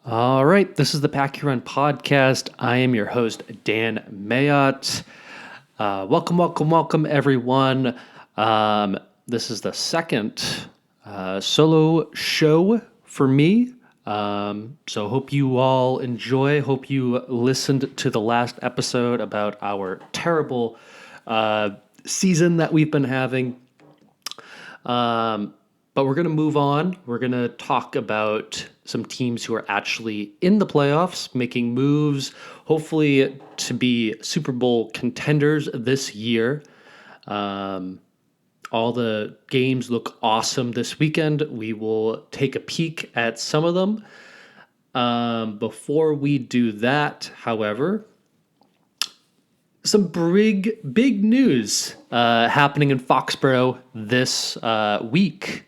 All right, this is the Pack Your Run podcast. I am your host, Dan Mayott. Welcome, everyone. This is the second solo show for me. So hope you all enjoy. Hope you listened to the last episode about our terrible season that we've been having. But we're going to move on. We're going to talk about some teams who are actually in the playoffs, making moves, hopefully to be Super Bowl contenders this year. All the games look awesome this weekend. We will take a peek at some of them. Before we do that, however, some big news happening in Foxborough this week.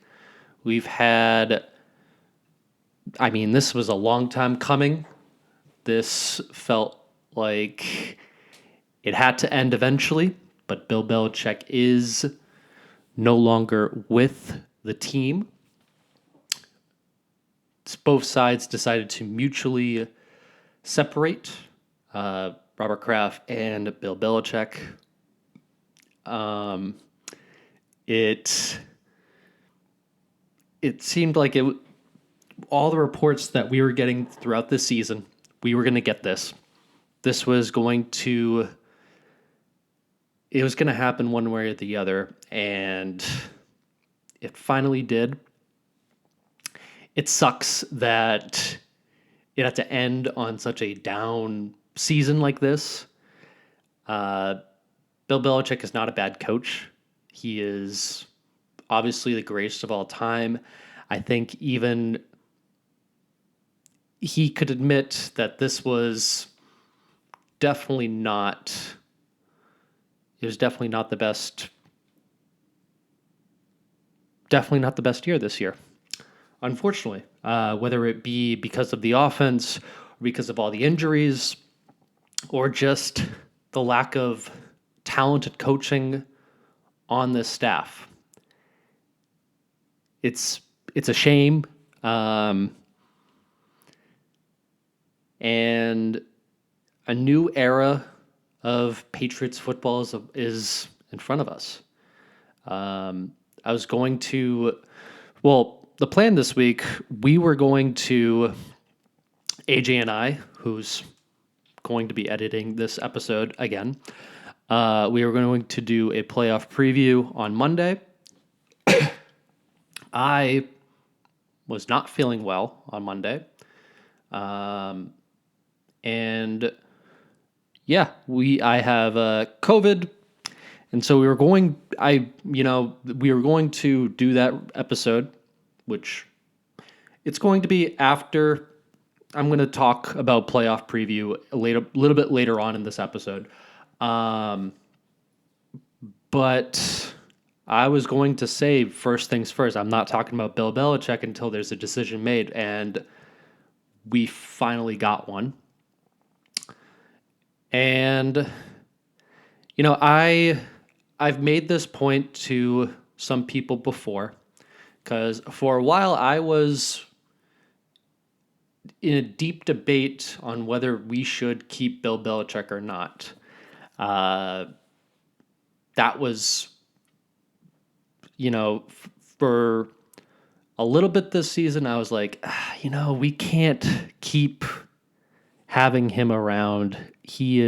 We've had, this was a long time coming. This felt like it had to end eventually, but Bill Belichick is no longer with the team. Both sides decided to mutually separate Robert Kraft and Bill Belichick. It seemed like all the reports that we were getting throughout this season, we were going to get this. This was going to happen one way or the other, and it finally did. It sucks that it had to end on such a down season like this. Bill Belichick is not a bad coach. He is obviously the greatest of all time. I think even he could admit that this was definitely not the best. Definitely not the best year this year, unfortunately. Whether it be because of the offense, or because of all the injuries, or just the lack of talented coaching on this staff. It's a shame. And a new era of Patriots football is in front of us. The plan this week, we were going to, AJ and I, who's going to be editing this episode again, we were going to do a playoff preview on Monday. I was not feeling well on Monday. I have COVID, and so we were going to do that episode, which it's going to be after. I'm going to talk about playoff preview a little bit later on in this episode. But I was going to say, first things first, I'm not talking about Bill Belichick until there's a decision made, and we finally got one. And, I've made this point to some people before, because for a while I was in a deep debate on whether we should keep Bill Belichick or not. That was, for a little bit this season, I was like, we can't keep having him around. He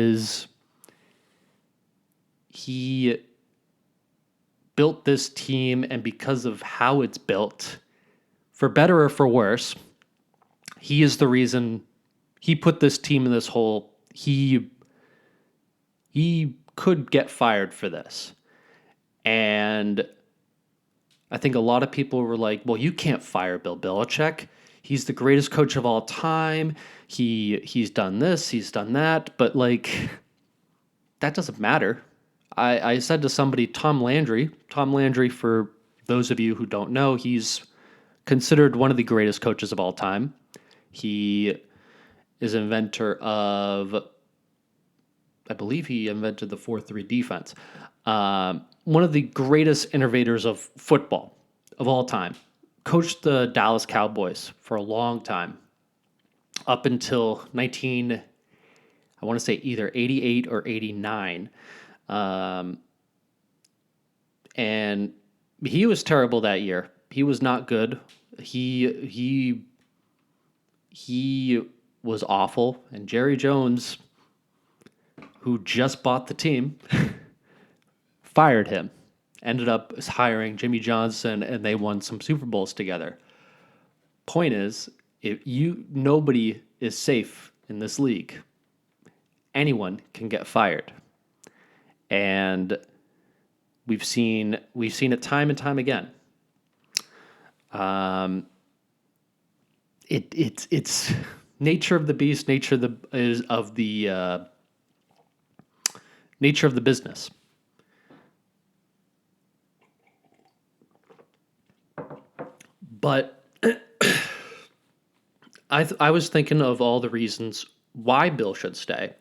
built this team, and because of how it's built, for better or for worse, he is the reason he put this team in this hole. He could get fired for this. And I think a lot of people were like, well, you can't fire Bill Belichick. He's the greatest coach of all time. He's done this, he's done that. But, that doesn't matter. I said to somebody, Tom Landry, for those of you who don't know, he's considered one of the greatest coaches of all time. He is an inventor of, I believe he invented the 4-3 defense. One of the greatest innovators of football of all time. Coached the Dallas Cowboys for a long time. up until I want to say either 88 or 89. And he was terrible that year. He was not good. He was awful. And Jerry Jones, who just bought the team, fired him. Ended up hiring Jimmy Johnson, and they won some Super Bowls together. Point is, nobody is safe in this league. Anyone can get fired. And we've seen it time and time again. It's nature of the beast, nature of the nature of the business. But I was thinking of all the reasons why Bill should stay.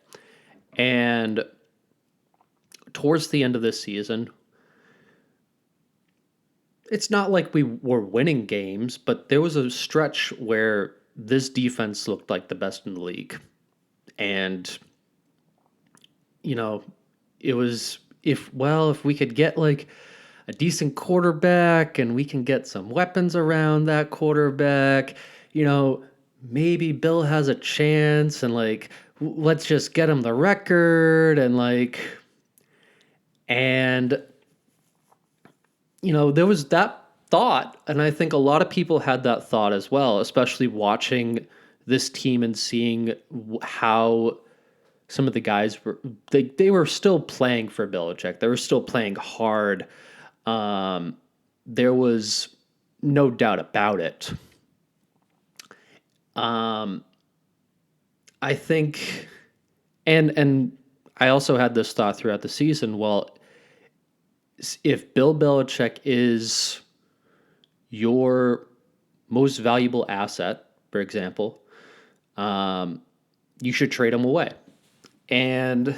And towards the end of this season, it's not like we were winning games, but there was a stretch where this defense looked like the best in the league. And, it was, if we could get like a decent quarterback and we can get some weapons around that quarterback, maybe Bill has a chance, and like, let's just get him the record, and there was that thought, and I think a lot of people had that thought as well, especially watching this team and seeing how some of the guys they were still playing for Belichick. They were still playing hard. There was no doubt about it. I think, and I also had this thought throughout the season. Well, if Bill Belichick is your most valuable asset, for example, you should trade him away. And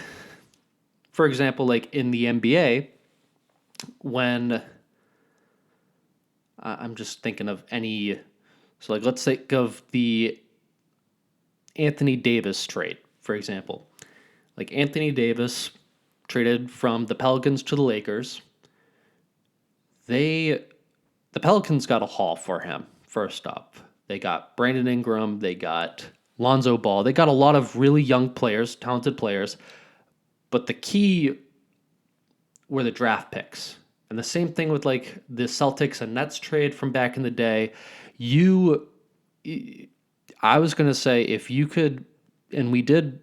for example, like in the NBA, when I'm just thinking of so like let's think of the Anthony Davis trade, for example. Like Anthony Davis traded from the Pelicans to the Lakers. The Pelicans got a haul for him, first up. They got Brandon Ingram, they got Lonzo Ball. They got a lot of really young players, talented players. But the key were the draft picks. And the same thing with like the Celtics and Nets trade from back in the day. I was going to say, if you could, and we did,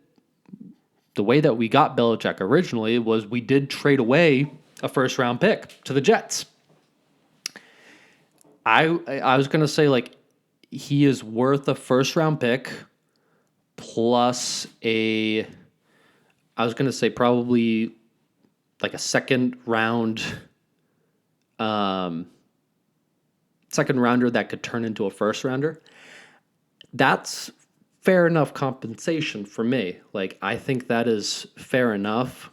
the way that we got Belichick originally was we did trade away a first round pick to the Jets. I was going to say, like, he is worth a first round pick plus I was going to say probably like a second rounder that could turn into a first rounder. That's fair enough compensation for me. Like, I think that is fair enough.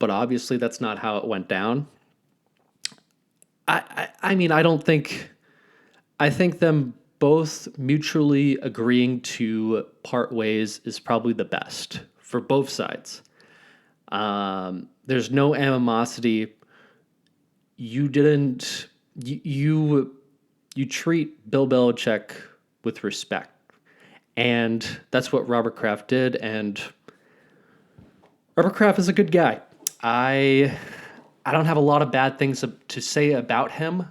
But obviously that's not how it went down. I mean, I think them both mutually agreeing to part ways is probably the best for both sides. There's no animosity. You treat Bill Belichick with respect. And that's what Robert Kraft did. And Robert Kraft is a good guy. I don't have a lot of bad things to say about him.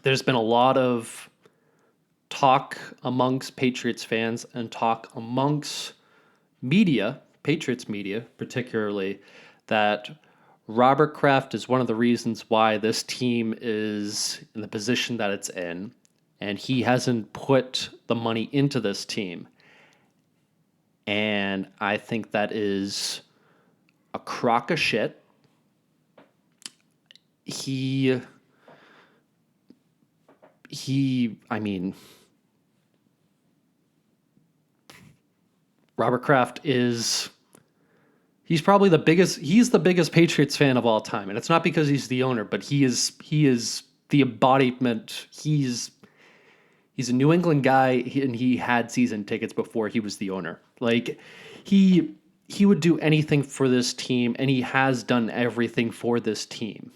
There's been a lot of talk amongst Patriots fans and talk amongst media, Patriots media particularly, that Robert Kraft is one of the reasons why this team is in the position that it's in, and he hasn't put the money into this team. And I think that is a crock of shit. Robert Kraft he's the biggest Patriots fan of all time. And it's not because he's the owner, but he is the embodiment. He's a New England guy, and he had season tickets before he was the owner. Like, he would do anything for this team, and he has done everything for this team.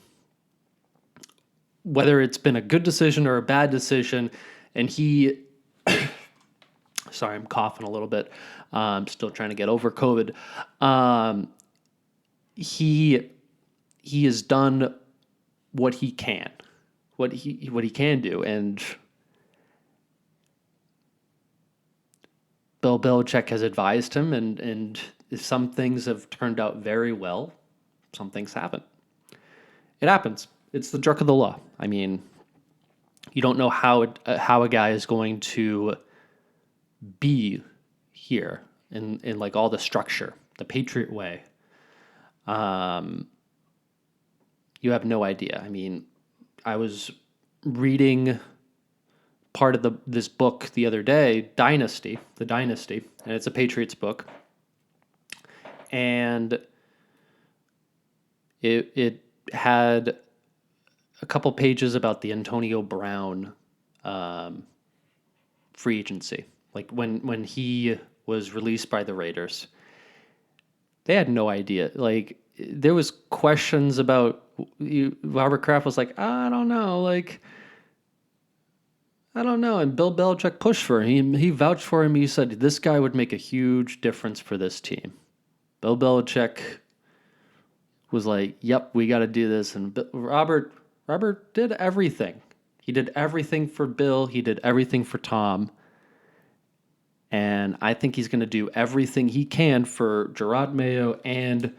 Whether it's been a good decision or a bad decision, and he, sorry, I'm coughing a little bit. I'm still trying to get over COVID. He has done what he can, what he can do, and Bill Belichick has advised him, and some things have turned out very well. Some things haven't. It happens. It's the jerk of the law. I mean, you don't know how a guy is going to be here in like all the structure, the Patriot way. You have no idea. I mean, I was reading part of this book the other day, The Dynasty, and it's a Patriots book. And it had a couple pages about the Antonio Brown free agency. Like when he was released by the Raiders, they had no idea. Like, there was questions about Robert Kraft was like, I don't know, like, I don't know. And Bill Belichick pushed for him. He vouched for him. He said this guy would make a huge difference for this team. Bill Belichick was like, yep, we got to do this. And Robert did everything. He did everything for Bill. He did everything for Tom. And I think he's going to do everything he can for Gerard Mayo and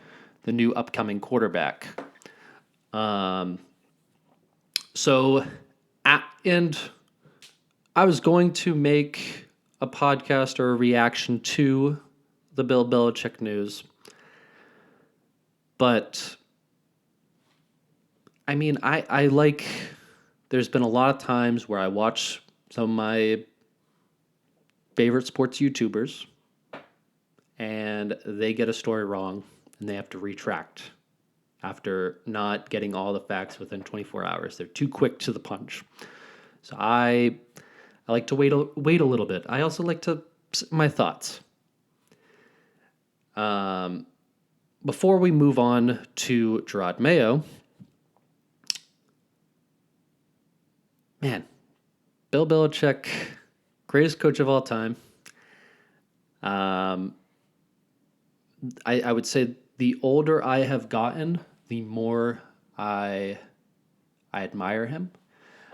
the new upcoming quarterback. And I was going to make a podcast or a reaction to the Bill Belichick news. But, I mean, I like, there's been a lot of times where I watch some of my favorite sports YouTubers, and they get a story wrong, and they have to retract after not getting all the facts within 24 hours. They're too quick to the punch. So I like to wait a little bit. I also like to my thoughts. Before we move on to Gerard Mayo, man, Bill Belichick, greatest coach of all time. I would say the older I have gotten, the more I admire him.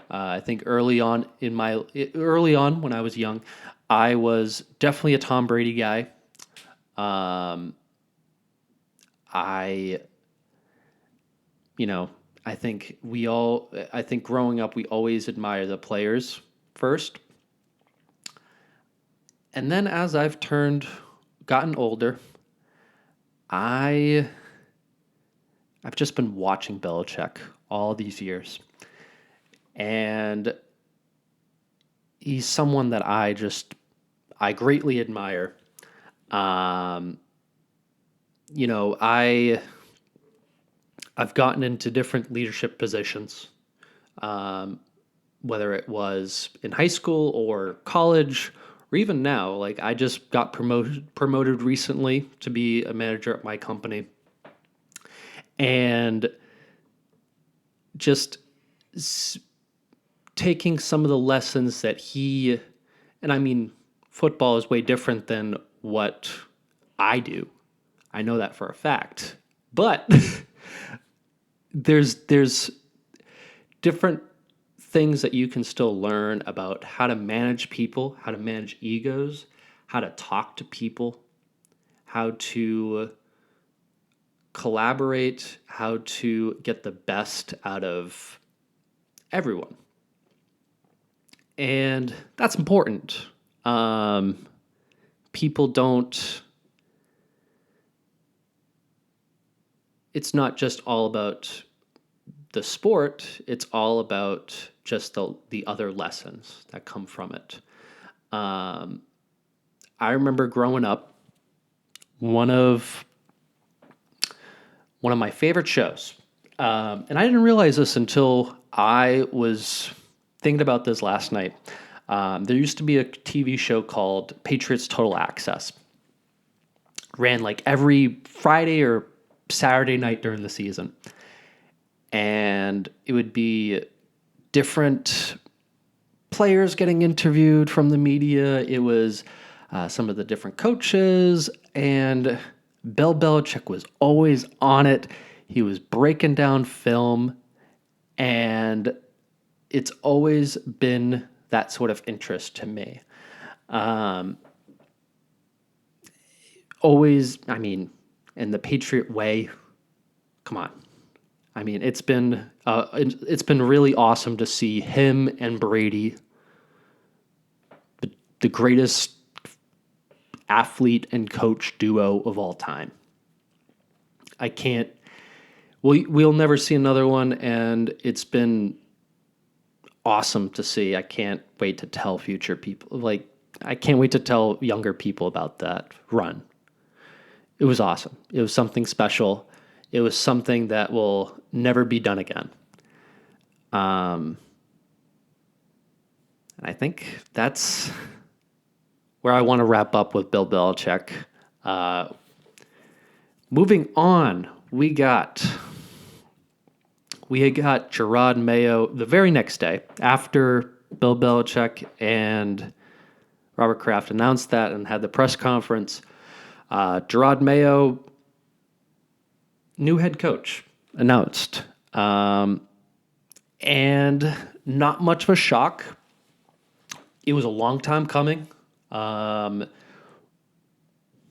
I think early on when I was young, I was definitely a Tom Brady guy. I think growing up, we always admire the players first. And then as I've gotten older, I've just been watching Belichick all these years. And he's someone that I greatly admire. I've gotten into different leadership positions, whether it was in high school or college, or even now. Like, I just got promoted recently to be a manager at my company. And just taking some of the lessons that and I mean, football is way different than what I do. I know that for a fact. But there's different things that you can still learn about how to manage people, how to manage egos, how to talk to people, how to collaborate, how to get the best out of everyone. And that's important. People don't... It's not just all about the sport. It's all about just the other lessons that come from it. I remember growing up, one of my favorite shows, and I didn't realize this until I was thinking about this last night. There used to be a TV show called Patriots Total Access. Ran like every Friday or Saturday night during the season. And it would be different players getting interviewed from the media. It was some of the different coaches, and Bill Belichick was always on it. He was breaking down film, and it's always been that sort of interest to me. Always, I mean, in the Patriot way, come on. I mean, it's been really awesome to see him and Brady, the greatest athlete and coach duo of all time. We'll never see another one, and it's been awesome to see. I can't wait to tell future people, I can't wait to tell younger people about that run. It was awesome. It was something special. It was something that will never be done again. And I think that's where I want to wrap up with Bill Belichick. Moving on, we got Gerard Mayo the very next day after Bill Belichick and Robert Kraft announced that and had the press conference. Gerard Mayo, new head coach, announced. And not much of a shock. It was a long time coming.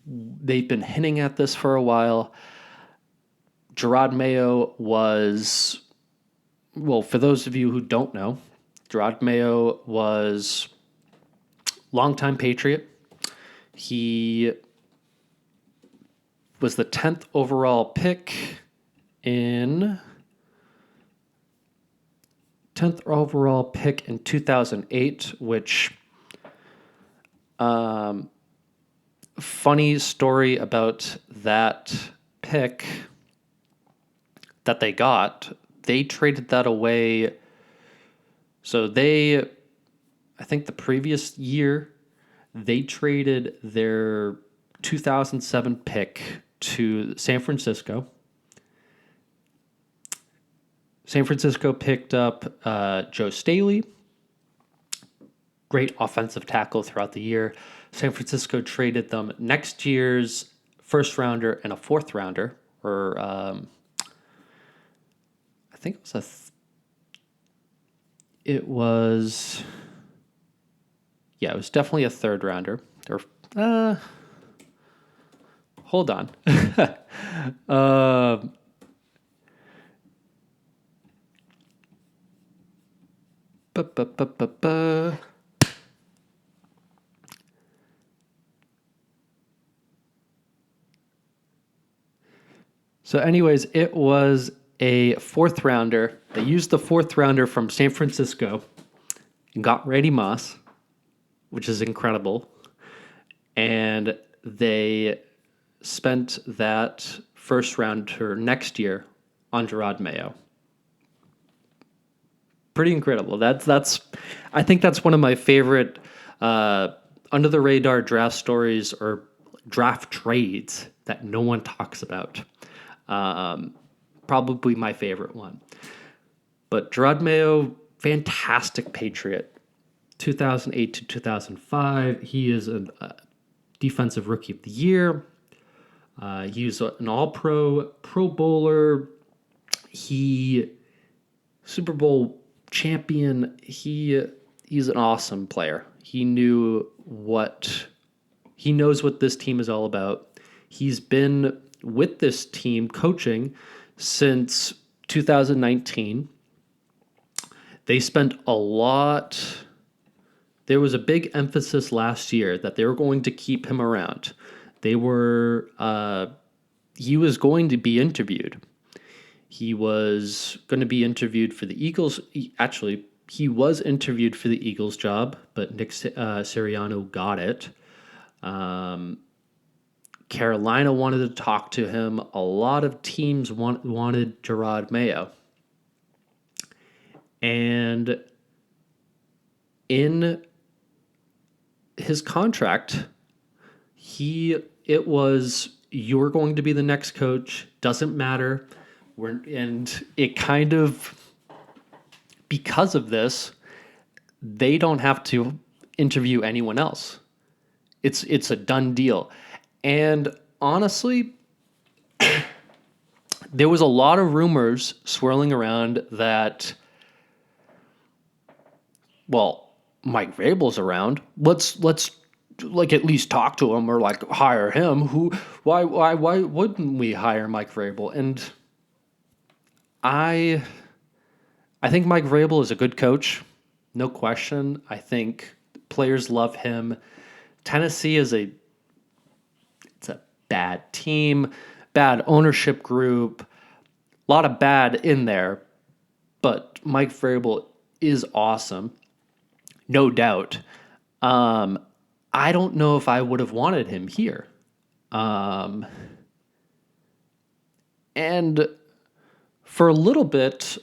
They've been hinting at this for a while. Gerard Mayo was, well, for those of you who don't know, Gerard Mayo was longtime Patriot. He was the 10th overall pick in 2008, which funny story about that pick that they got. They traded that away. So I think the previous year, they traded their 2007 pick to San Francisco. San Francisco picked up Joe Staley, great offensive tackle throughout the year. San Francisco traded them next year's first rounder and a fourth rounder, or I think it was definitely a third rounder. Or hold on. So anyways, it was a fourth rounder. They used the fourth rounder from San Francisco and got Randy Moss, which is incredible. And they spent that first rounder next year on Gerard Mayo. Pretty incredible. I think that's one of my favorite under the radar draft stories or draft trades that no one talks about. Probably my favorite one. But Gerard Mayo, fantastic Patriot. 2008 to 2005, he is a defensive rookie of the year. He was an all-pro, Pro Bowler. He Super Bowl champion. He's an awesome player. He knows what this team is all about. He's been with this team coaching since 2019. They spent a lot. There was a big emphasis last year that they were going to keep him around. He was going to be interviewed. He was going to be interviewed for the Eagles. Actually, he was interviewed for the Eagles job, but Nick Sirianni got it. Carolina wanted to talk to him. A lot of teams wanted Gerard Mayo. And in his contract, it was, you're going to be the next coach. Doesn't matter. And it kind of, because of this, they don't have to interview anyone else. It's a done deal. And honestly, there was a lot of rumors swirling around that, well, Mike Vrabel's around. Let's like at least talk to him or like hire him. Why wouldn't we hire Mike Vrabel? And I think Mike Vrabel is a good coach, no question. I think players love him. Tennessee it's a bad team, bad ownership group, a lot of bad in there, but Mike Vrabel is awesome, no doubt. I don't know if I would have wanted him here. And for a little bit,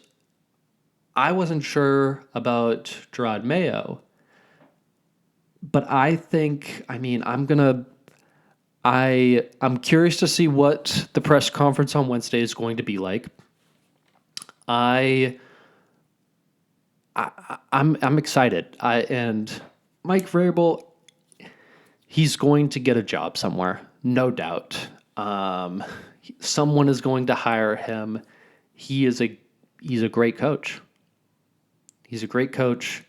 I wasn't sure about Gerard Mayo, but I think, I'm curious to see what the press conference on Wednesday is going to be like. I'm excited. And Mike Vrabel, he's going to get a job somewhere, no doubt. Someone is going to hire him. He's a great coach. He's a great coach.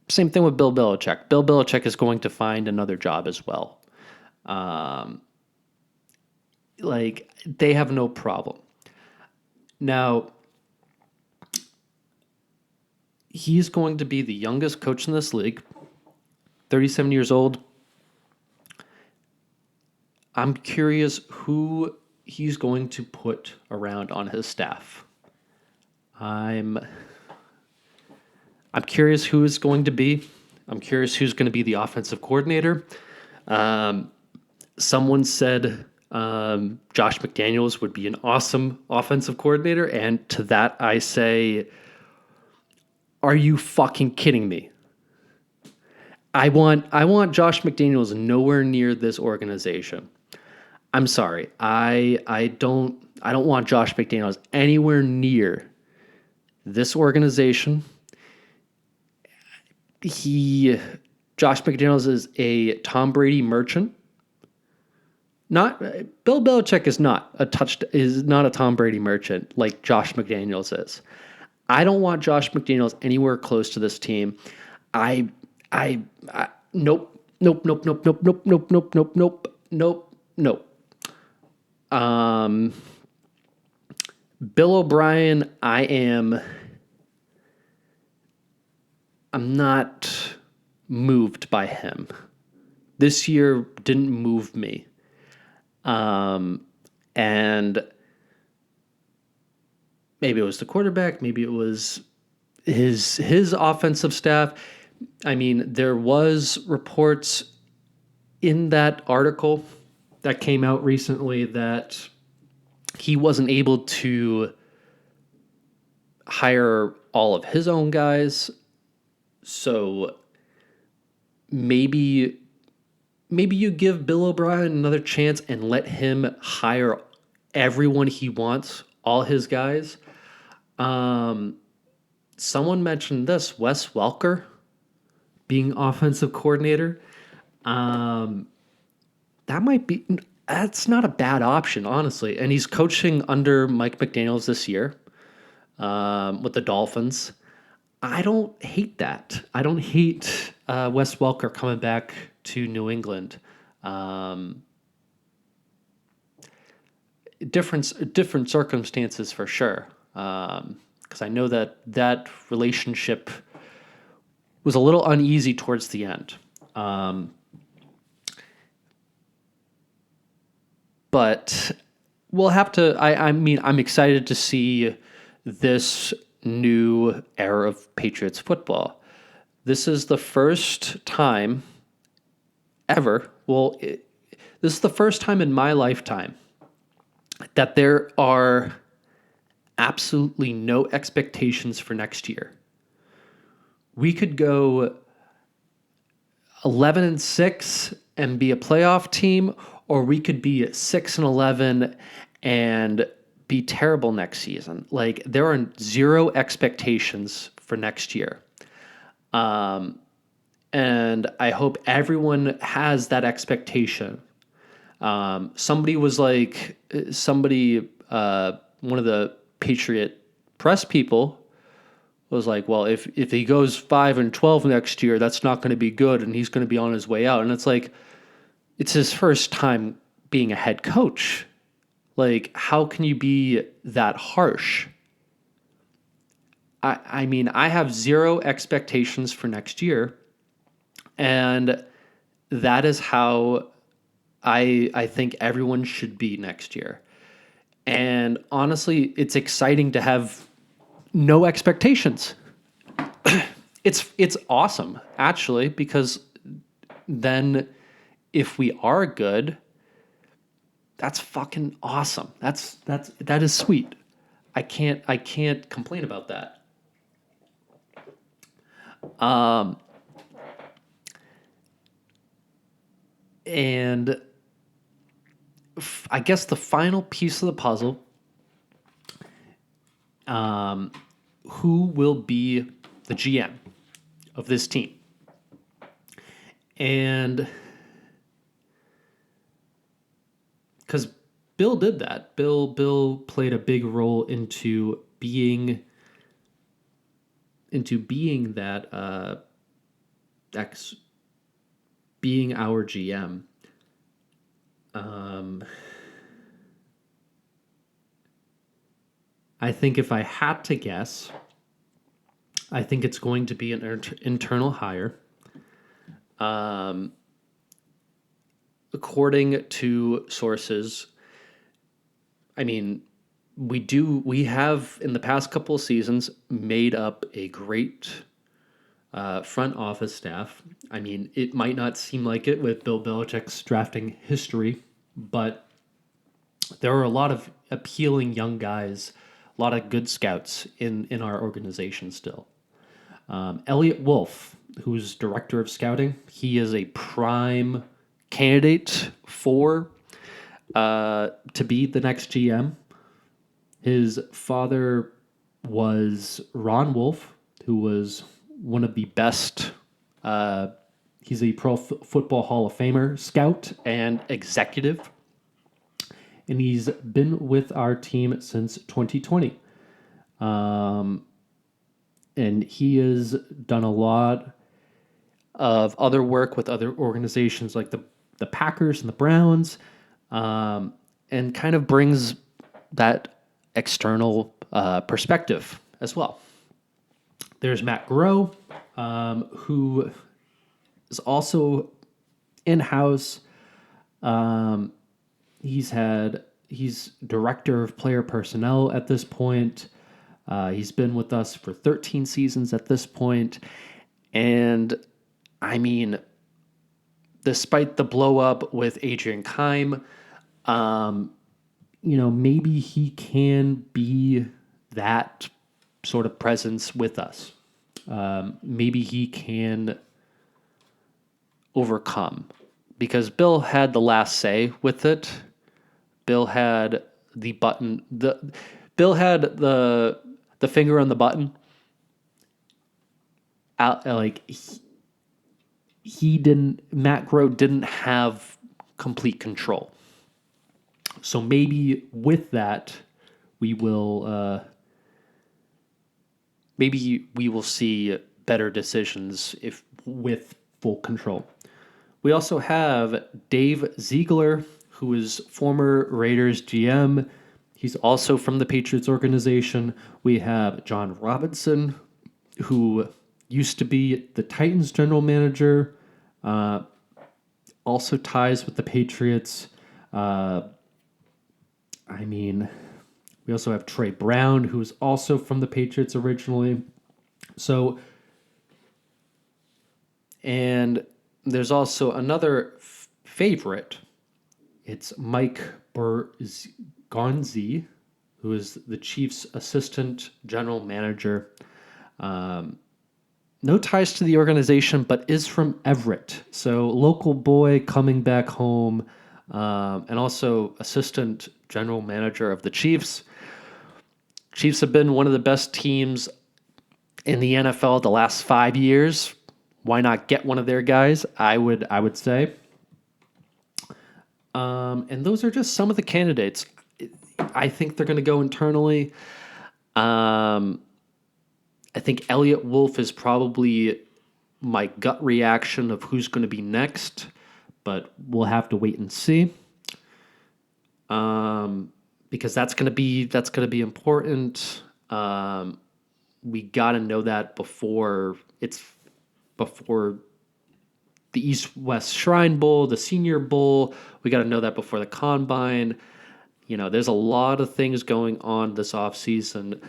Same thing with Bill Belichick. Bill Belichick is going to find another job as well. They have no problem. Now, he's going to be the youngest coach in this league, 37 years old. I'm curious who he's going to put around on his staff. I'm curious who it's going to be. I'm curious who's going to be the offensive coordinator. Someone said Josh McDaniels would be an awesome offensive coordinator, and to that I say, are you fucking kidding me? I want Josh McDaniels nowhere near this organization. I'm sorry. I don't want Josh McDaniels anywhere near this organization. Josh McDaniels is a Tom Brady merchant. Not Bill Belichick is not a Tom Brady merchant like Josh McDaniels is. I don't want Josh McDaniels anywhere close to this team. Nope. Bill O'Brien, I'm not moved by him. This year didn't move me. And maybe it was the quarterback, maybe it was his offensive staff. There was reports in that article that came out recently that he wasn't able to hire all of his own guys. So maybe you give Bill O'Brien another chance and let him hire everyone he wants, all his guys. Someone mentioned this, Wes Welker being offensive coordinator. That's not a bad option, honestly. And he's coaching under Mike McDaniels this year with the Dolphins. I don't hate that. I don't hate Wes Welker coming back to New England. Different circumstances for sure. Because I know that relationship was a little uneasy towards the end. But we'll have to. I'm excited to see this new era of Patriots football. This is the first time ever. This is the first time in my lifetime that there are absolutely no expectations for next year. We could go 11-6 and be a playoff team, or we could be 6-11 and be terrible next season. Like, there are zero expectations for next year. And I hope everyone has that expectation. Somebody was like, one of the Patriot press people was like, well, if he goes 5-12 next year, that's not going to be good, and he's going to be on his way out. And it's like, it's his first time being a head coach. Like, how can you be that harsh? I mean, I have zero expectations for next year, and that is how I think everyone should be next year. And honestly, it's exciting to have no expectations. It's awesome, actually, because then if we are good, that's fucking awesome. That is sweet. I can't complain about that. And I guess the final piece of the puzzle, who will be the GM of this team? And because Bill did that, Bill played a big role into being that being our GM. I think if I had to guess, I think it's going to be an internal hire. According to sources, I mean, we have in the past couple of seasons made up a great front office staff. I mean, it might not seem like it with Bill Belichick's drafting history, but there are a lot of appealing young guys, a lot of good scouts in our organization still. Elliot Wolf, who's director of scouting, he is a prime candidate for to be the next GM. His father was Ron Wolf, who was one of the best. He's a Pro Football Hall of Famer, scout, and executive. And he's been with our team since 2020. And he has done a lot of other work with other organizations like the Packers and the Browns, and kind of brings that external perspective as well. There's Matt Groh, who is also in-house. He's director of player personnel at this point. He's been with us for 13 seasons at this point. And I mean, despite the blow up with Adrian Keim, maybe he can be that sort of presence with us. Maybe he can overcome, because Bill had the last say with it. Bill had the button. Bill had the finger on the button. He didn't. Matt Groh didn't have complete control. So maybe with that, we will. Maybe we will see better decisions if with full control. We also have Dave Ziegler, who is former Raiders GM. He's also from the Patriots organization. We have John Robinson, who used to be the Titans general manager, also ties with the Patriots. We also have Trey Brown, who's also from the Patriots originally. So, and there's also another favorite. It's Mike Gonzi, who is the Chiefs' assistant general manager. no ties to the organization, but is from Everett. So local boy coming back home, and also assistant general manager of the Chiefs. Chiefs have been one of the best teams in the NFL the last 5 years. Why not get one of their guys? I would say. And those are just some of the candidates. I think they're going to go internally. I think Elliot Wolf is probably my gut reaction of who's going to be next, but we'll have to wait and see. Because that's going to be important. We got to know that before the East-West Shrine Bowl, the Senior Bowl. We got to know that before the Combine. There's a lot of things going on this offseason.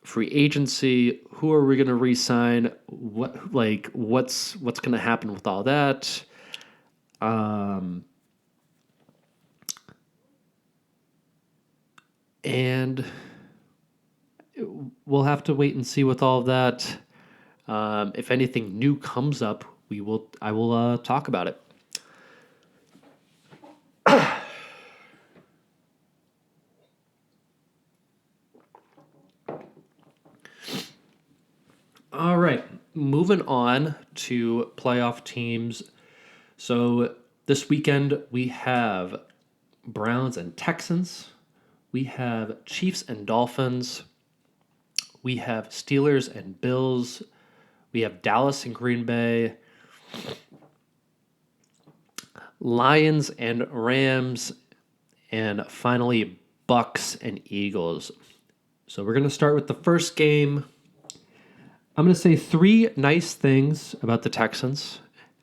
Free agency, who are we going to re-sign? What's going to happen with all that? And we'll have to wait and see with all of that. If anything new comes up, I will talk about it. All right, moving on to playoff teams. So this weekend we have Browns and Texans. We have Chiefs and Dolphins. We have Steelers and Bills. We have Dallas and Green Bay. Lions and Rams. And finally, Bucks and Eagles. So we're going to start with the first game. I'm going to say 3 nice things about the Texans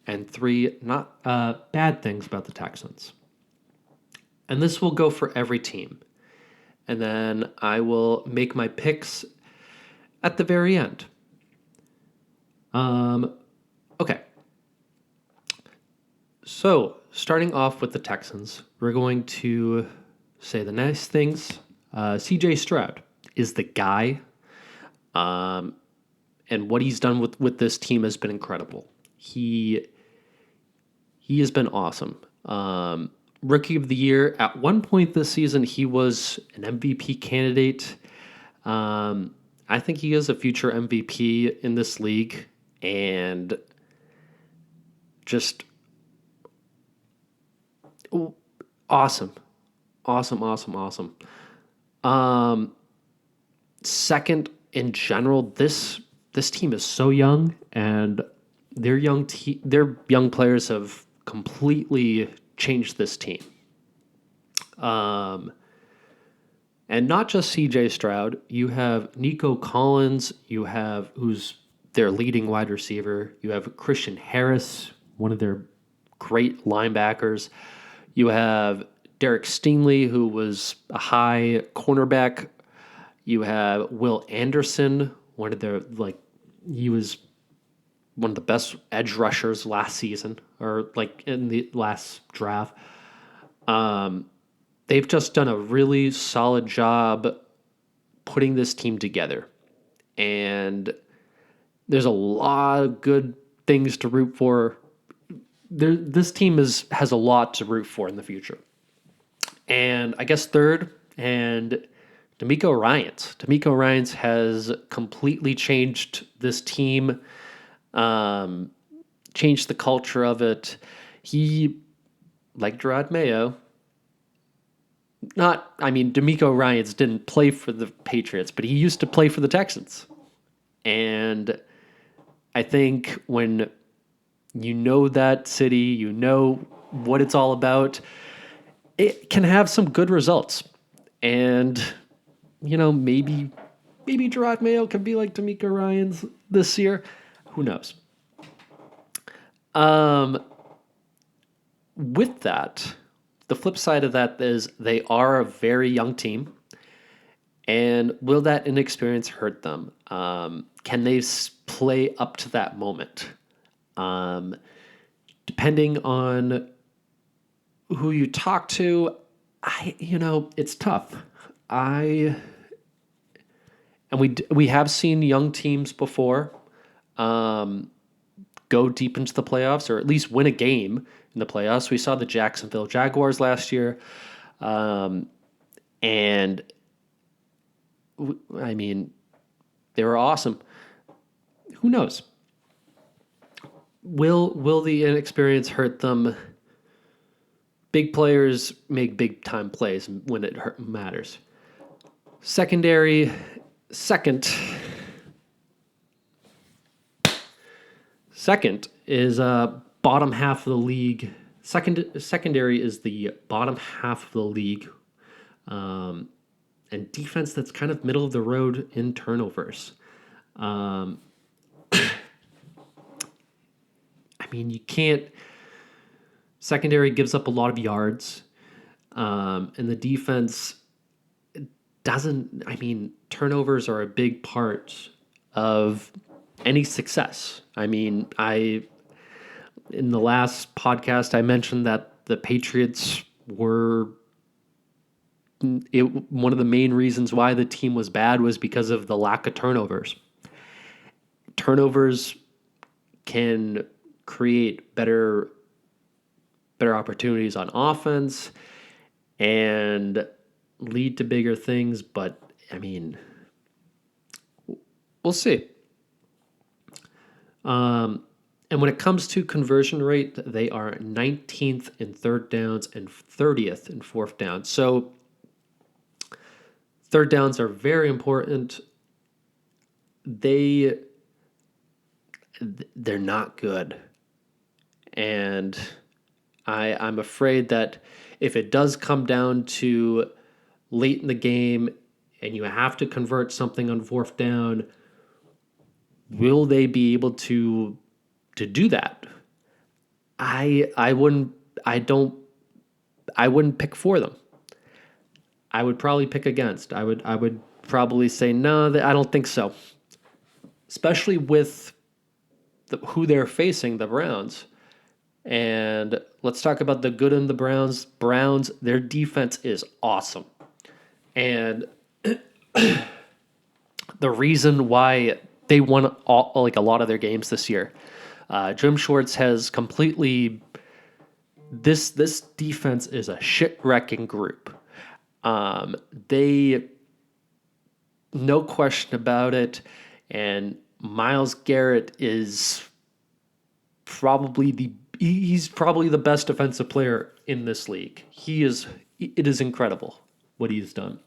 and 3 not bad things about the Texans. And this will go for every team. And then I will make my picks at the very end. Okay. So, starting off with the Texans, we're going to say the nice things. CJ Stroud is the guy. And what he's done with this team has been incredible. He has been awesome. Rookie of the Year. At one point this season, he was an MVP candidate. I think he is a future MVP in this league. And just awesome. Awesome. Second, in general, this team is so young, and their young players have completely changed this team. And not just C.J. Stroud. You have Nico Collins. You have who's their leading wide receiver. You have Christian Harris, one of their great linebackers. You have Derek Stingley, who was a high cornerback. You have Will Anderson, he was one of the best edge rushers last season, or in the last draft. They've just done a really solid job putting this team together. And there's a lot of good things to root for. This team has a lot to root for in the future. And I guess third, and D'Amico Ryans. D'Amico Ryans has completely changed this team, changed the culture of it. He, like Gerard Mayo, D'Amico Ryans didn't play for the Patriots, but he used to play for the Texans. And I think when you know that city, you know what it's all about, it can have some good results. And maybe Gerard Mayo can be like D'Amico Ryans this year. Who knows? With that, the flip side of that is they are a very young team. And will that inexperience hurt them? Can they play up to that moment? Depending on who you talk to, it's tough. And we have seen young teams before go deep into the playoffs or at least win a game in the playoffs. We saw the Jacksonville Jaguars last year. And I mean, they were awesome. Who knows? Will the inexperience hurt them? Big players make big time plays when it matters. Secondary, second is bottom half of the league. Secondary is the bottom half of the league, and defense that's kind of middle of the road in turnovers. I mean, you can't. Secondary gives up a lot of yards, and the defense doesn't. I mean, turnovers are a big part of any success. I mean, in the last podcast I mentioned that the Patriots were one of the main reasons why the team was bad was because of the lack of turnovers. Turnovers can create better opportunities on offense and lead to bigger things, but I mean, we'll see. And when it comes to conversion rate, they are 19th in third downs and 30th in fourth downs. So third downs are very important. They're not good. And I'm afraid that if it does come down to late in the game and you have to convert something on fourth down, will they be able to do that? I wouldn't pick for them. I would probably pick against. I would probably say no, I don't think so. Especially with who they're facing, the Browns. And let's talk about the good in the Browns. Browns, their defense is awesome. And the reason why they won a lot of their games this year, Jim Schwartz has completely this defense is a shit-wrecking group. They, no question about it, and Myles Garrett is he's probably the best defensive player in this league. It is incredible what he's done.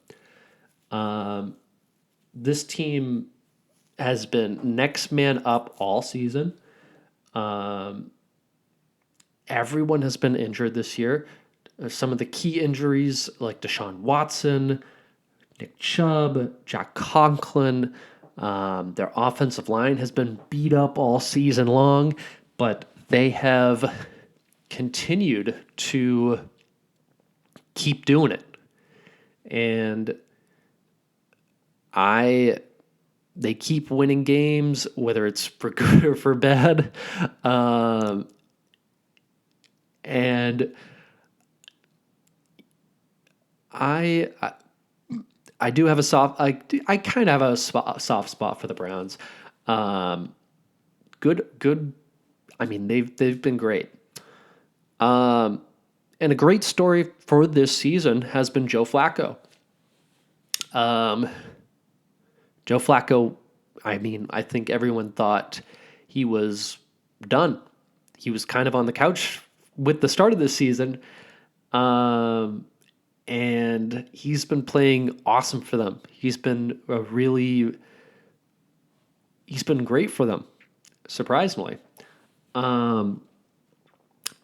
This team has been next man up all season. Everyone has been injured this year. Some of the key injuries like Deshaun Watson, Nick Chubb, Jack Conklin, their offensive line has been beat up all season long, but they have continued to keep doing it. And they keep winning games, whether it's for good or for bad. And I do have I kind of have a soft spot for the Browns. Good. I mean, they've been great. And a great story for this season has been Joe Flacco. Joe Flacco, I mean, I think everyone thought he was done. He was kind of on the couch with the start of this season. And he's been playing awesome for them. He's been great for them, surprisingly. Now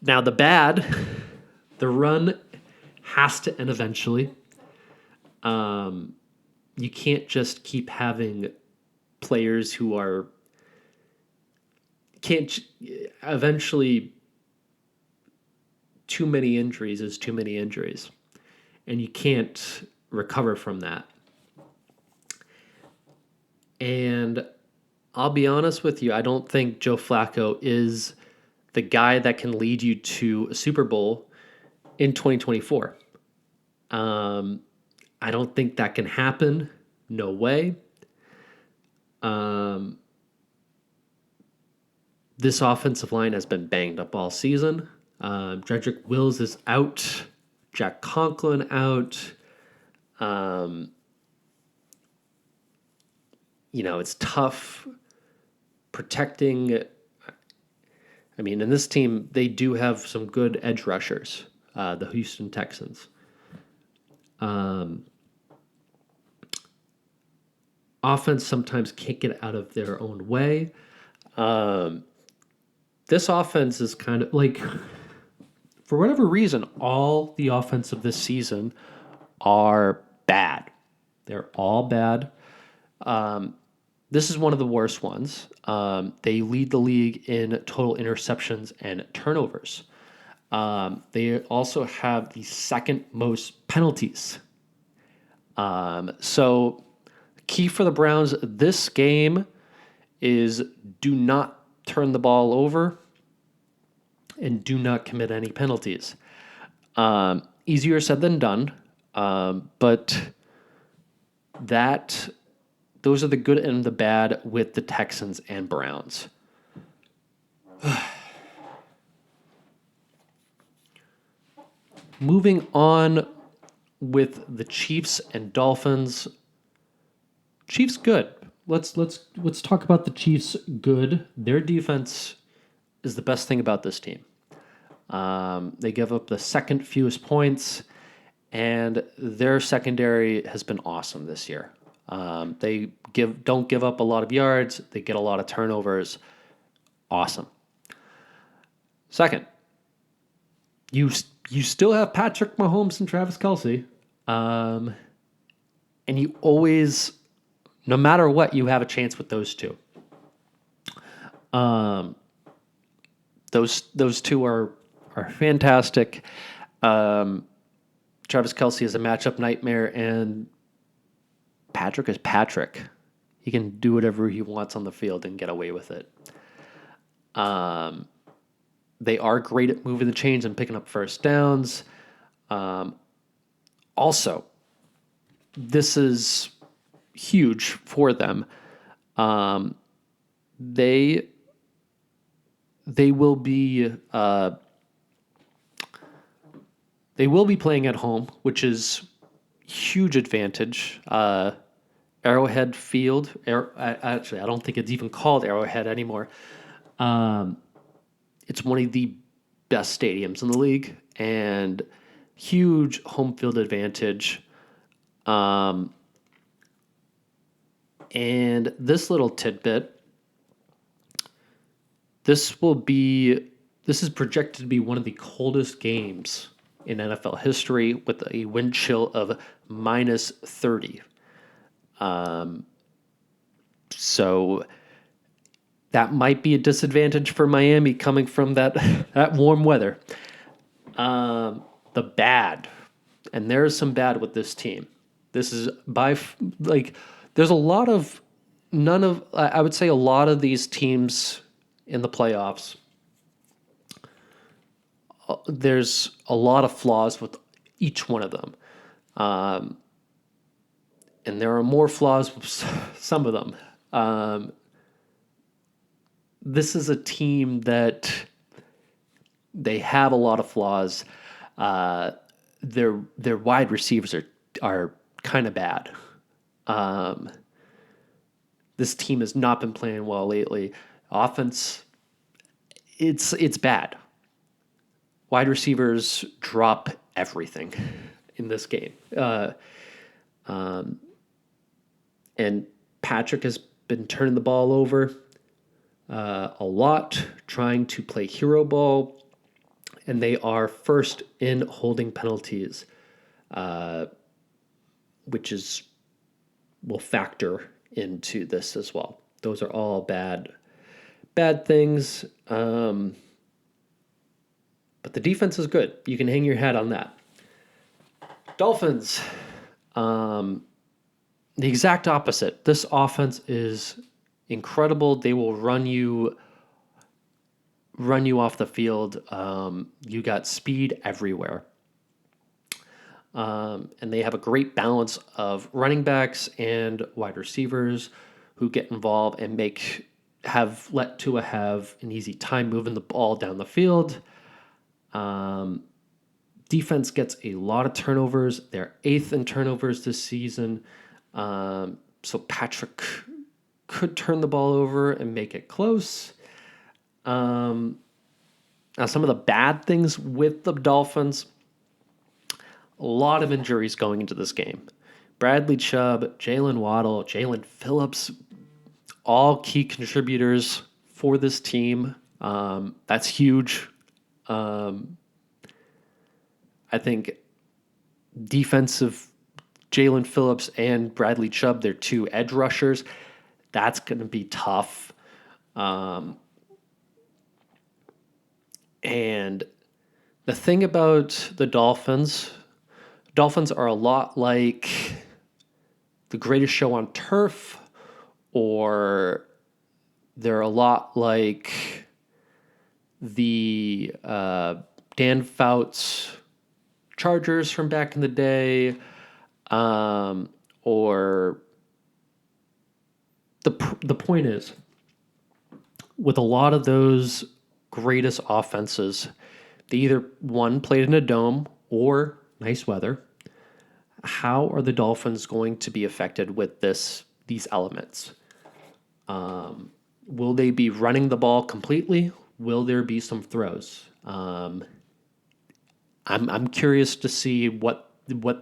the run has to end eventually. You can't just keep having players who eventually too many injuries is too many injuries. And you can't recover from that. And I'll be honest with you, I don't think Joe Flacco is the guy that can lead you to a Super Bowl in 2024. I don't think that can happen. No way. This offensive line has been banged up all season. Jedrick Wills is out. Jack Conklin out. It's tough protecting. I mean, in this team, they do have some good edge rushers, the Houston Texans. Offense sometimes can't get out of their own way. This offense is kind of like, for whatever reason, all the offense of this season are bad. They're all bad. This is one of the worst ones. They lead the league in total interceptions and turnovers. They also have the second most penalties. So key for the Browns this game is do not turn the ball over and do not commit any penalties. Easier said than done, but those are the good and the bad with the Texans and Browns. Moving on with the Chiefs and Dolphins. Chiefs good. Let's talk about the Chiefs good. Their defense is the best thing about this team. They give up the second fewest points, and their secondary has been awesome this year. They don't give up a lot of yards. They get a lot of turnovers. Awesome. Second, you still have Patrick Mahomes and Travis Kelce, and you always, no matter what, you have a chance with those two. Those two are fantastic. Travis Kelce is a matchup nightmare, and Patrick is Patrick. He can do whatever he wants on the field and get away with it. They are great at moving the chains and picking up first downs. Also, this is huge for them. They will be playing at home, which is huge advantage. Arrowhead Field. Actually, I don't think it's even called Arrowhead anymore. It's one of the best stadiums in the league and huge home field advantage. And this little tidbit, this is projected to be one of the coldest games in NFL history with a wind chill of minus 30. So that might be a disadvantage for Miami coming from that warm weather. The bad, and there's some bad with this team. This is there's a lot of I would say a lot of these teams in the playoffs, there's a lot of flaws with each one of them. And there are more flaws with some of them. This is a team that they have a lot of flaws. Their wide receivers are kind of bad. This team has not been playing well lately. Offense, it's bad. Wide receivers drop everything in this game. And Patrick has been turning the ball over a lot, trying to play hero ball, and they are first in holding penalties, which will factor into this as well. Those are all bad things. But the defense is good. You can hang your hat on that. Dolphins, the exact opposite. This offense is incredible. They will run you off the field. You got speed everywhere. And they have a great balance of running backs and wide receivers who get involved and make have let Tua have an easy time moving the ball down the field. Defense gets a lot of turnovers. They're 8th in turnovers this season. So Patrick could turn the ball over and make it close. Now, some of the bad things with the Dolphins, a lot of injuries going into this game. Bradley Chubb, Jalen Waddle, Jalen Phillips, all key contributors for this team. That's huge. I think defensive Jalen Phillips and Bradley Chubb, they're 2 edge rushers. That's going to be tough. And the thing about the Dolphins are a lot like The Greatest Show on Turf, or they're a lot like the Dan Fouts Chargers from back in the day, or the point is, with a lot of those greatest offenses, they either one played in a dome or nice weather. How are the Dolphins going to be affected with these elements? Will they be running the ball completely? Will there be some throws? I'm curious to see what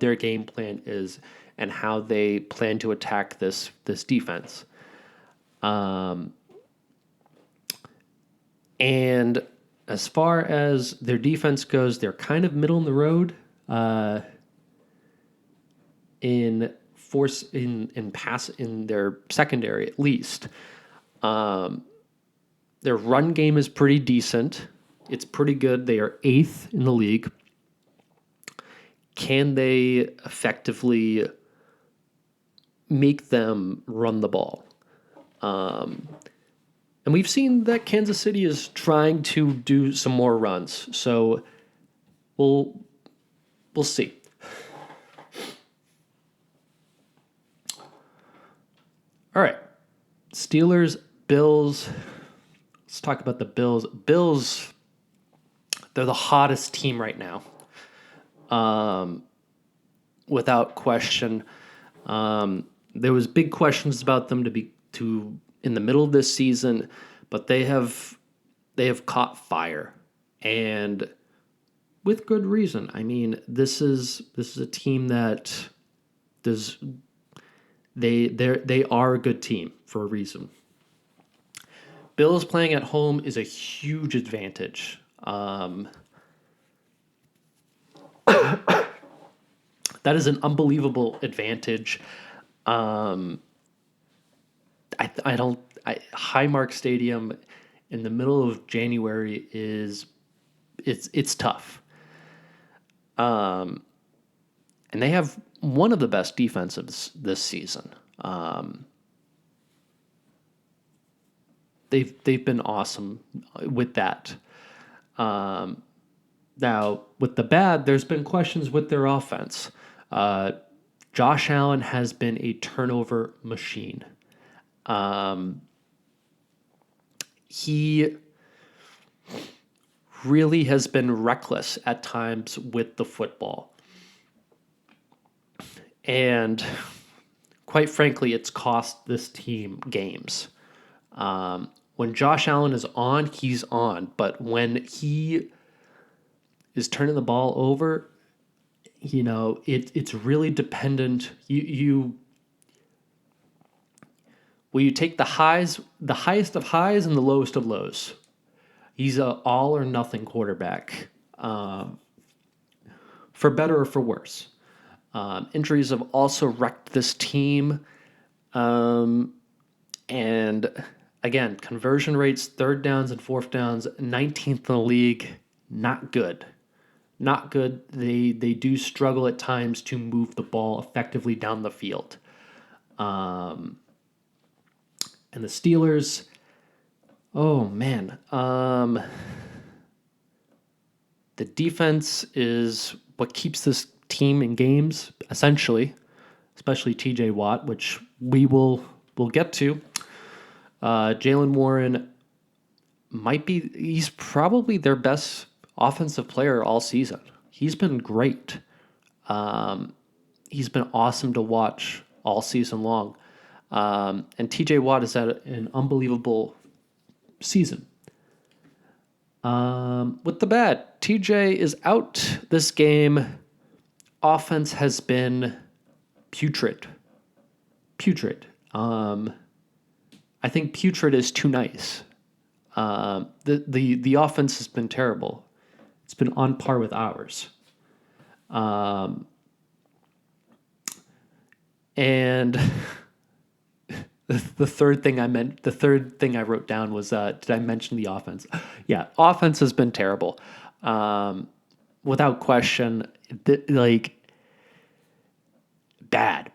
their game plan is and how they plan to attack this defense. And as far as their defense goes, they're kind of middle in the road in pass in their secondary at least. Their run game is pretty decent. It's pretty good. They are 8th in the league. Can they effectively make them run the ball? And we've seen that Kansas City is trying to do some more runs. So we'll see. All right. Steelers, Bills. Let's talk about the Bills. Bills, they're the hottest team right now. Without question. There was big questions about them to in the middle of this season, but they have caught fire, and with good reason. I mean, this is a team that does they are a good team for a reason. Bills playing at home is a huge advantage. That is an unbelievable advantage. Highmark Stadium in the middle of January it's tough. And they have one of the best defenses this season. They've been awesome with that. Now, with the bad, there's been questions with their offense. Josh Allen has been a turnover machine. He really has been reckless at times with the football. And quite frankly, it's cost this team games. When Josh Allen is on, he's on. But when he is turning the ball over, it's really dependent. You take the highest of highs and the lowest of lows. He's a all or nothing quarterback, for better or for worse. Injuries have also wrecked this team. And again, conversion rates, third downs and fourth downs, 19th in the league, not good. Not good. They do struggle at times to move the ball effectively down the field. And the Steelers, oh man. The defense is what keeps this team in games, essentially, especially TJ Watt, which we'll get to. Jalen Warren he's probably their best offensive player all season. He's been great. He's been awesome to watch all season long. And TJ Watt has had an unbelievable season. With the bad, TJ is out this game. Offense has been putrid. Putrid. I think putrid is too nice. The offense has been terrible. It's been on par with ours. And the third thing I wrote down was, did I mention the offense? Yeah, offense has been terrible. Without question, bad.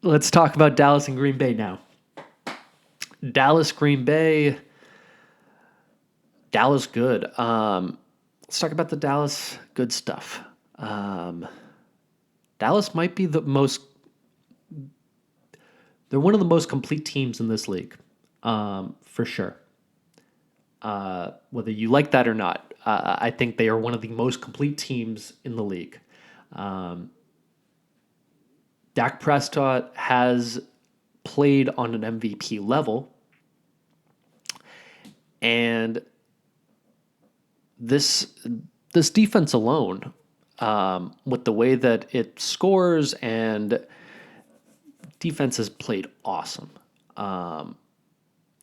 Let's talk about Dallas and Green Bay now. Green Bay. Dallas good. Let's talk about the Dallas good stuff. Dallas might be they're one of the most complete teams in this league, for sure. Whether you like that or not, I think they are one of the most complete teams in the league. Dak Prescott has played on an MVP level, and this defense alone, with the way that it scores, and defense has played awesome.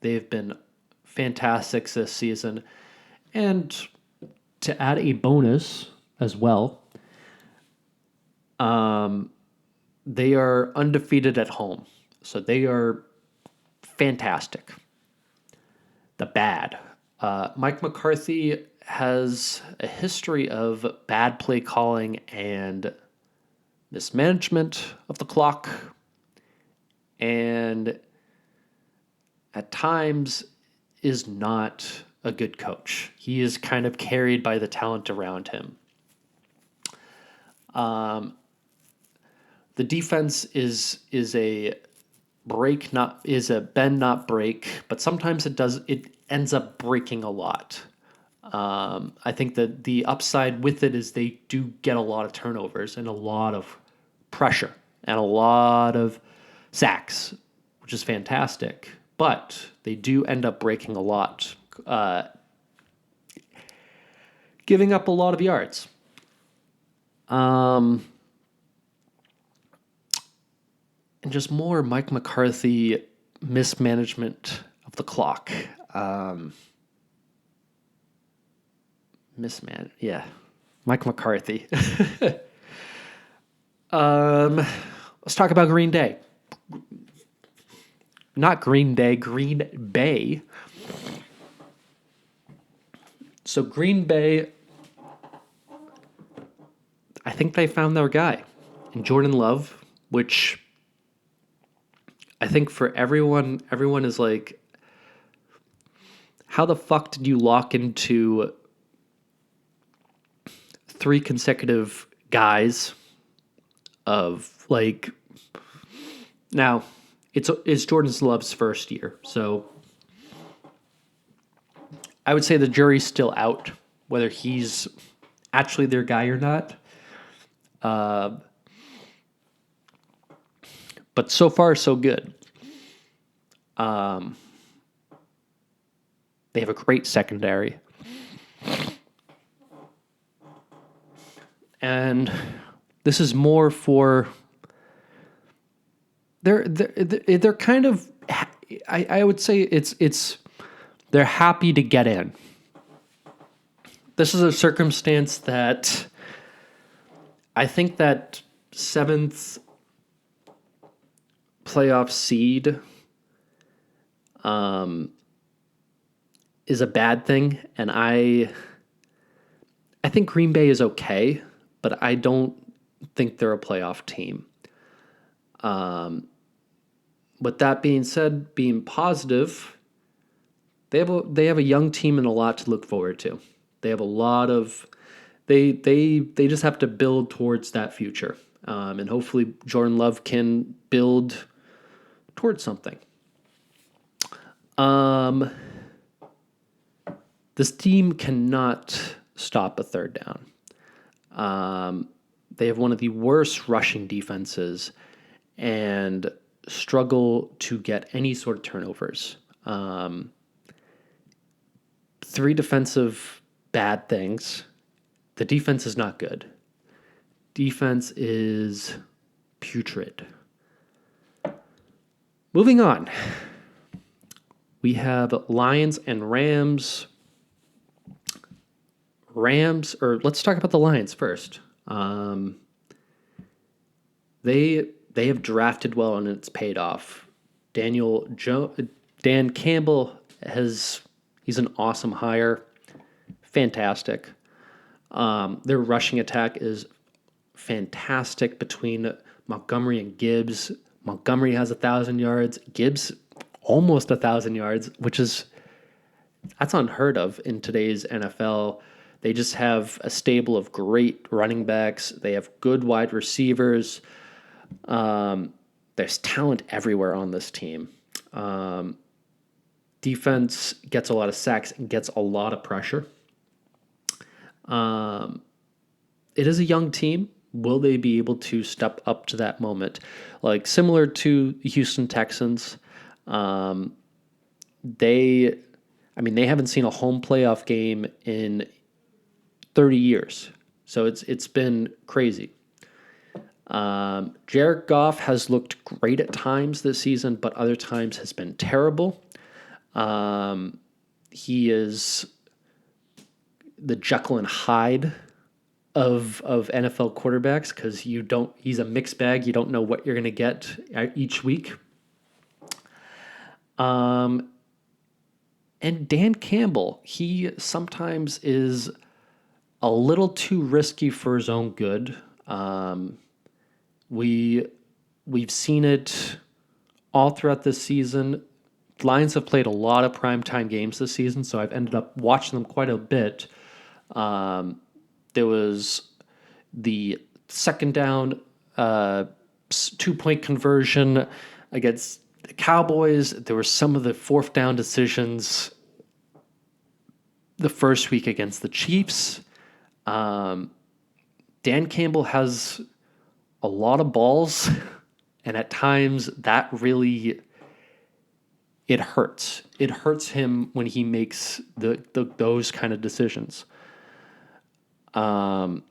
They've been fantastic this season. And to add a bonus as well, they are undefeated at home. So they are fantastic. The bad. Mike McCarthy has a history of bad play calling and mismanagement of the clock. And at times is not a good coach. He is kind of carried by the talent around him. The defense is a bend not break, but sometimes it ends up breaking a lot. I think that the upside with it is they do get a lot of turnovers and a lot of pressure and a lot of sacks, which is fantastic. But they do end up breaking a lot, giving up a lot of yards. And just more Mike McCarthy mismanagement of the clock. Mike McCarthy. Let's talk about Green Day. Not Green Day, Green Bay. So Green Bay, I think they found their guy in Jordan Love, which I think for everyone is like, how the fuck did you lock into 3 consecutive guys of like, now it's Jordan Love's first year, so I would say the jury's still out whether he's actually their guy or not. But so far, so good. They have a great secondary. And this is more for... They're kind of... I would say it's they're happy to get in. This is a circumstance that I think that 7th playoff seed is a bad thing, and I think Green Bay is okay, but I don't think they're a playoff team. With that being said, being positive, they have a young team and a lot to look forward to. They have a lot of they just have to build towards that future. And hopefully Jordan Love can build towards something. This team cannot stop a third down. They have one of the worst rushing defenses and struggle to get any sort of turnovers. Three defensive bad things. The defense is not good. Defense is putrid. Moving on. We have Lions and Rams. Let's talk about the Lions first. They have drafted well and it's paid off. Dan Campbell he's an awesome hire. Fantastic. Their rushing attack is fantastic between Montgomery and Gibbs. Montgomery has 1,000 yards. Gibbs almost 1,000 yards, that's unheard of in today's NFL. They just have a stable of great running backs. They have good wide receivers. There's talent everywhere on this team. Defense gets a lot of sacks and gets a lot of pressure. It is a young team. Will they be able to step up to that moment? Like similar to the Houston Texans, they haven't seen a home playoff game in 30 years. So it's been crazy. Jared Goff has looked great at times this season, but other times has been terrible. He is the Jekyll and Hyde of NFL quarterbacks because he's a mixed bag. You don't know what you're going to get each week. And Dan Campbell, he sometimes is a little too risky for his own good. We've seen it all throughout this season. Lions have played a lot of primetime games this season, so I've ended up watching them quite a bit. There was the second down 2-point conversion against the Cowboys. There were some of the fourth down decisions the first week against the Chiefs. Dan Campbell has a lot of balls, and at times that really it hurts. It hurts him when he makes those kind of decisions. Now,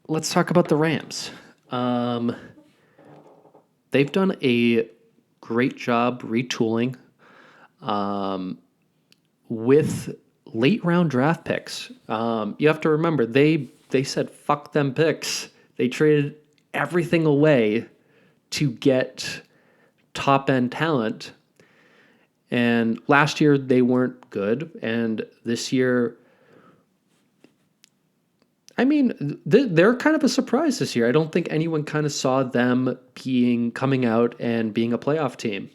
let's talk about the Rams. They've done a great job retooling with late round draft picks. You have to remember, they said, fuck them picks. They traded everything away to get top-end talent. And last year, they weren't good. And this year, they're kind of a surprise this year. I don't think anyone kind of saw them coming out and being a playoff team.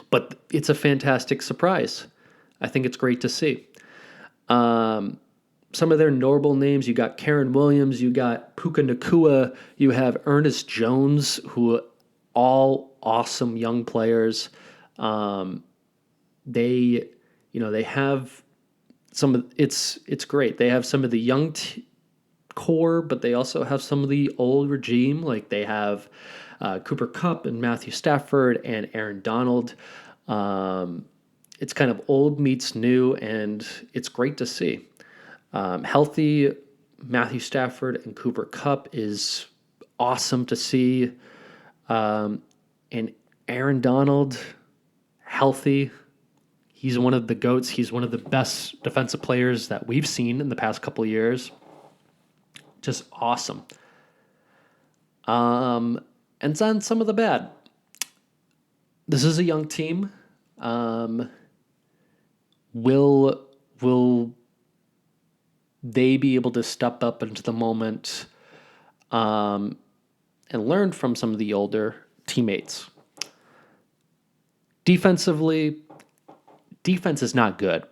But it's a fantastic surprise. I think it's great to see. Some of their notable names, you got Karen Williams, you got Puka Nacua, you have Ernest Jones, who all awesome young players. They have it's great. They have some of the young core, but they also have some of the old regime. Like they have Cooper Kupp and Matthew Stafford and Aaron Donald. It's kind of old meets new, and it's great to see. Healthy Matthew Stafford and Cooper Kupp is awesome to see. And Aaron Donald, healthy. He's one of the GOATs. He's one of the best defensive players that we've seen in the past couple of years. Just awesome. And then some of the bad. This is a young team. Will they be able to step up into the moment and learn from some of the older teammates? Defensively, defense is not good.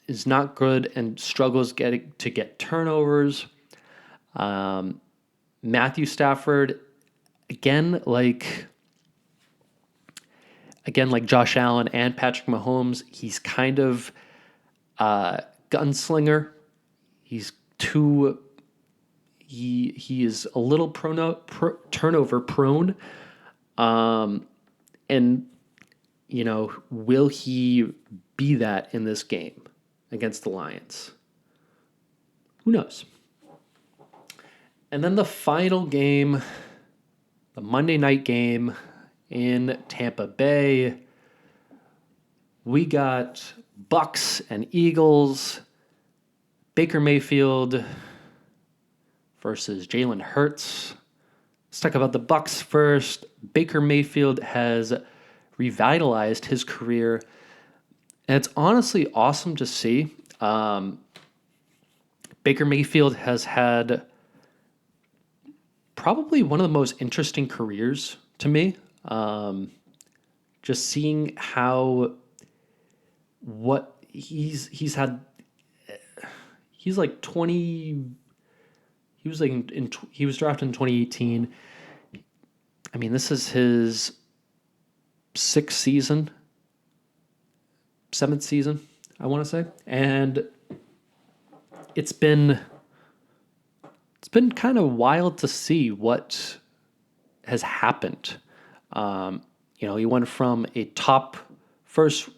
is not good and struggles to get turnovers. Matthew Stafford, again, like Josh Allen and Patrick Mahomes, he's kind of gunslinger. He's too. He is a little turnover prone, and will he be that in this game against the Lions? Who knows? And then the final game, the Monday night game in Tampa Bay, we got Bucks and Eagles, Baker Mayfield versus Jalen Hurts. Let's talk about the Bucks first. Baker Mayfield has revitalized his career, and it's honestly awesome to see. Baker Mayfield has had probably one of the most interesting careers to me. Just seeing what he's had. He's like 20. He was like he was drafted in 2018. I mean, this is his seventh season, I want to say, and it's been kind of wild to see what has happened. He went from a top first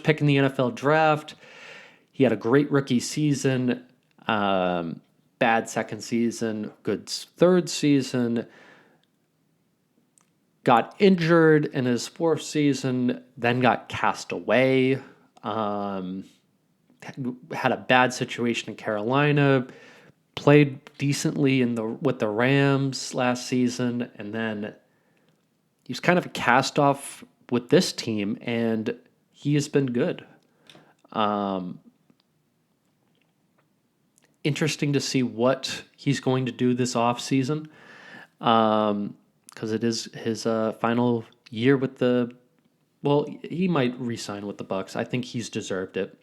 pick in the NFL draft. He had a great rookie season, bad second season, good third season. Got injured in his fourth season, then got cast away. Had a bad situation in Carolina. Played decently with the Rams last season, and then he was kind of cast off with this team, and he has been good. Interesting to see what he's going to do this offseason, because it is his final year with he might re-sign with the Bucks. I think he's deserved it.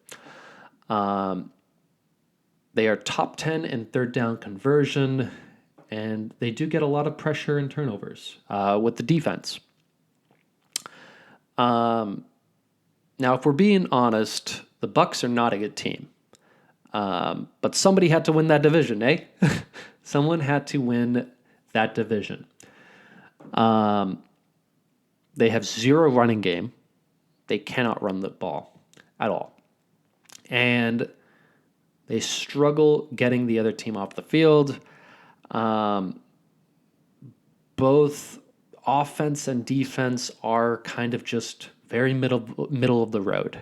They are top 10 in third down conversion, and they do get a lot of pressure and turnovers with the defense. Now, if we're being honest, the Bucks are not a good team. But somebody had to win that division, eh? Someone had to win that division. They have zero running game. They cannot run the ball at all. And they struggle getting the other team off the field. Both offense and defense are kind of just very middle of the road.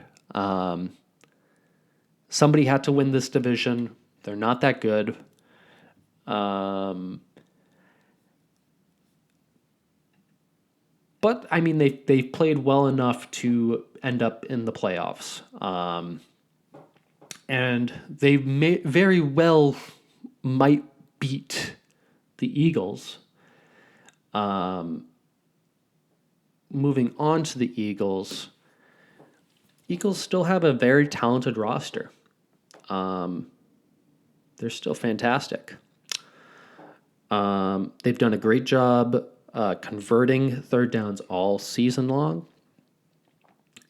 Somebody had to win this division. They're not that good. But, I mean, they've played well enough to end up in the playoffs. And they very well might beat the Eagles. Moving on to the Eagles still have a very talented roster. They're still fantastic. They've done a great job converting third downs all season long,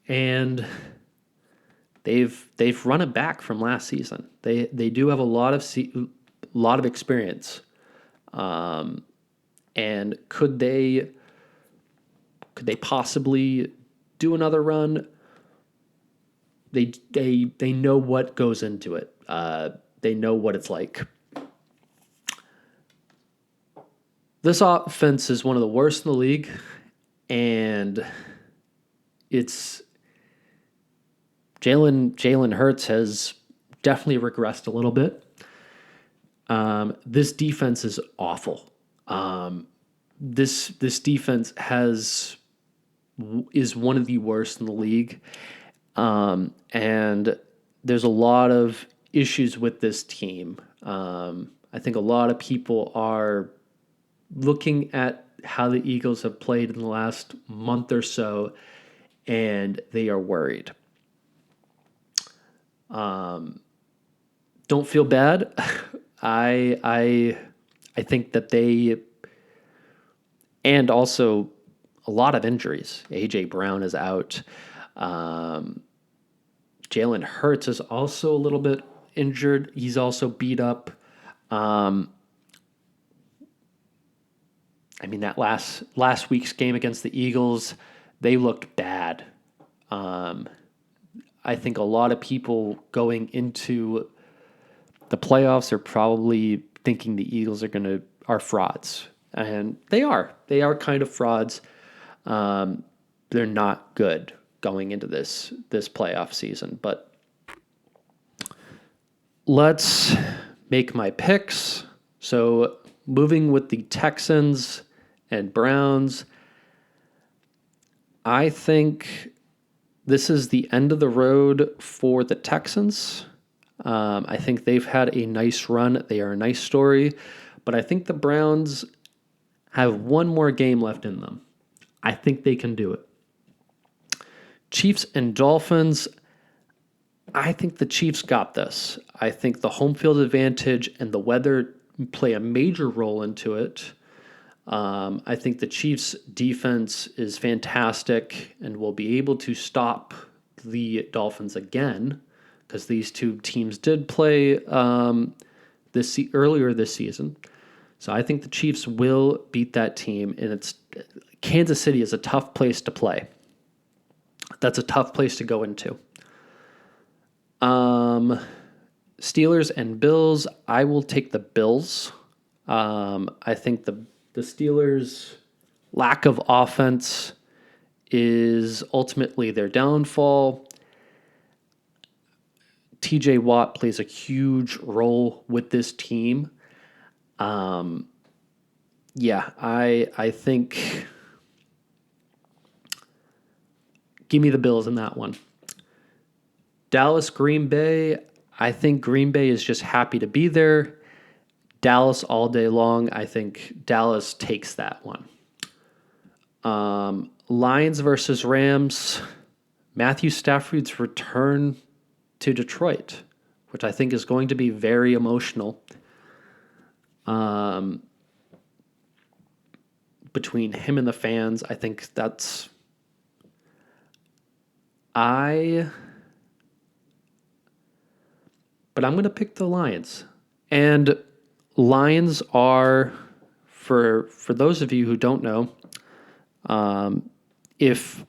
and they've run it back from last season. They do have a lot of experience, and could they possibly do another run? They know what goes into it. They know what it's like. This offense is one of the worst in the league, and it's Jalen Hurts has definitely regressed a little bit. This defense is awful. This defense is one of the worst in the league, and there's a lot of issues with this team. I think a lot of people are looking at how the Eagles have played in the last month or so, and they are worried. Don't feel bad. I think that they, and also a lot of injuries. AJ Brown is out. Jalen Hurts is also a little bit injured. He's also beat up. I mean, that last week's game against the Eagles, they looked bad. I think a lot of people going into the playoffs are probably thinking the Eagles are frauds, and they are. They are kind of frauds. They're not good going into this playoff season. But let's make my picks. So moving with the Texans and Browns, I think this is the end of the road for the Texans. I think they've had a nice run. They are a nice story. But I think the Browns have one more game left in them. I think they can do it. Chiefs and Dolphins, I think the Chiefs got this. I think the home field advantage and the weather play a major role into it. I think the Chiefs' defense is fantastic and will be able to stop the Dolphins again, because these two teams did play earlier this season. So I think the Chiefs will beat that team, and Kansas City is a tough place to play. That's a tough place to go into. Steelers and Bills, I will take the Bills. I think the Steelers' lack of offense is ultimately their downfall. TJ Watt plays a huge role with this team. I think give me the Bills in that one. Dallas, Green Bay, I think Green Bay is just happy to be there. Dallas all day long, I think Dallas takes that one. Lions versus Rams, Matthew Stafford's return to Detroit, which I think is going to be very emotional. Between him and the fans, I think but I'm going to pick the Lions. And Lions are, for those of you who don't know, if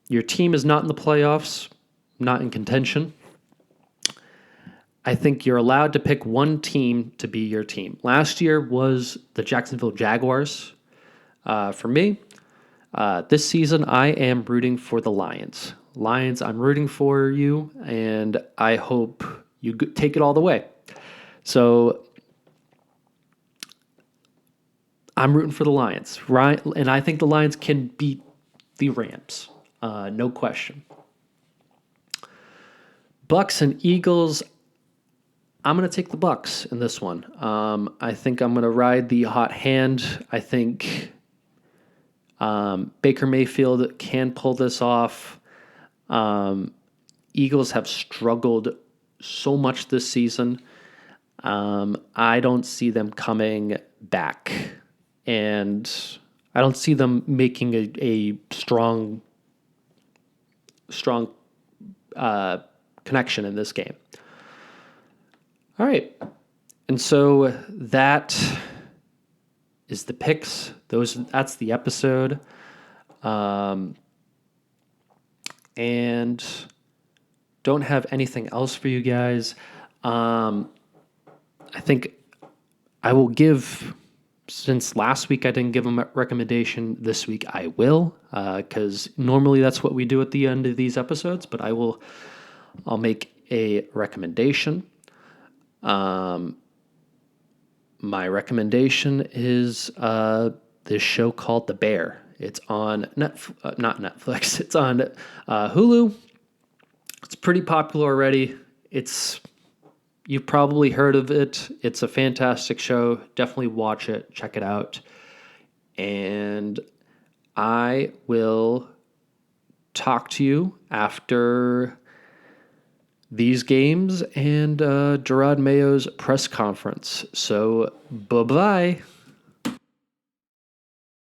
your team is not in the playoffs, not in contention, I think you're allowed to pick one team to be your team. Last year was the Jacksonville Jaguars. For me, this season I am rooting for the Lions. Lions, I'm rooting for you, and I hope you take it all the way. So I'm rooting for the Lions, right? And I think the Lions can beat the Rams, no question. Bucks and Eagles, I'm going to take the Bucks in this one. I think I'm going to ride the hot hand. I think Baker Mayfield can pull this off. Eagles have struggled so much this season. I don't see them coming back. And I don't see them making a strong connection in this game. All right. And so that is the picks. That's the episode. And don't have anything else for you guys. I think I will give, since last week I didn't give a recommendation, this week I will, because normally that's what we do at the end of these episodes, but I'll make a recommendation. My recommendation is this show called The Bear. It's on not Netflix. It's on Hulu. It's pretty popular already. You've probably heard of it. It's a fantastic show. Definitely watch it. Check it out. And I will talk to you after these games and Gerard Mayo's press conference. So, bye bye.